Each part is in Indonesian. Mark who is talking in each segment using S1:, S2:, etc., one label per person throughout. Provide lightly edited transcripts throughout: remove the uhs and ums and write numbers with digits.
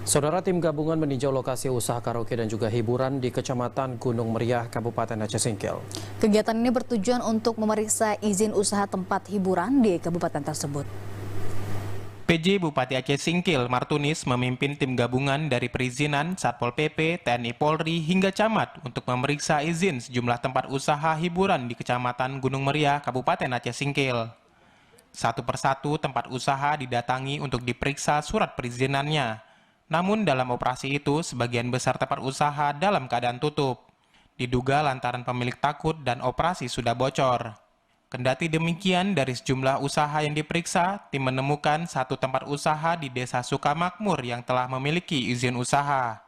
S1: Saudara, tim gabungan meninjau lokasi usaha karaoke dan juga hiburan di Kecamatan Gunung Meriah, Kabupaten Aceh Singkil.
S2: Kegiatan ini bertujuan untuk memeriksa izin usaha tempat hiburan di kabupaten tersebut.
S3: PJ Bupati Aceh Singkil, Martunis, memimpin tim gabungan dari perizinan, Satpol PP, TNI Polri, hingga camat untuk memeriksa izin sejumlah tempat usaha hiburan di Kecamatan Gunung Meriah, Kabupaten Aceh Singkil. Satu persatu tempat usaha didatangi untuk diperiksa surat perizinannya. Namun dalam operasi itu, sebagian besar tempat usaha dalam keadaan tutup. Diduga lantaran pemilik takut dan operasi sudah bocor. Kendati demikian, dari sejumlah usaha yang diperiksa, tim menemukan satu tempat usaha di Desa Sukamakmur yang telah memiliki izin usaha.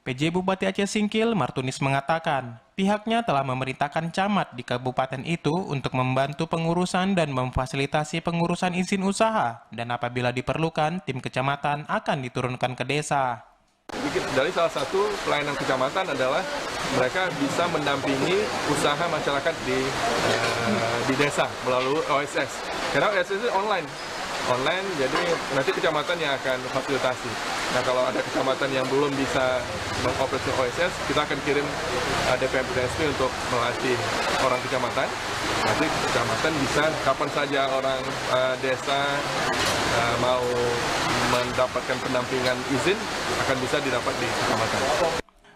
S3: PJ Bupati Aceh Singkil, Martunis, mengatakan pihaknya telah memerintahkan camat di kabupaten itu untuk membantu pengurusan dan memfasilitasi pengurusan izin usaha, dan apabila diperlukan, tim kecamatan akan diturunkan ke desa.
S4: Dari salah satu pelayanan kecamatan adalah mereka bisa mendampingi usaha masyarakat di desa melalui OSS. Karena OSS itu online, jadi nanti kecamatan yang akan fasilitasi. Nah, kalau ada kecamatan yang belum bisa mengoperasi OSS, kita akan kirim DPM PDSP untuk melatih orang kecamatan. Nanti kecamatan bisa kapan saja orang desa mau mendapatkan pendampingan izin akan bisa didapat di kecamatan.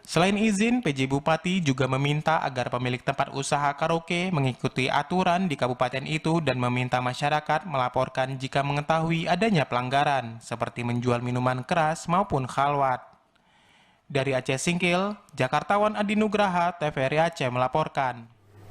S3: Selain izin, PJ Bupati juga meminta agar pemilik tempat usaha karaoke mengikuti aturan di kabupaten itu dan meminta masyarakat melaporkan jika mengetahui adanya pelanggaran, seperti menjual minuman keras maupun khalwat. Dari Aceh Singkil, Jakartawan Adi Nugraha, TVRI Aceh melaporkan.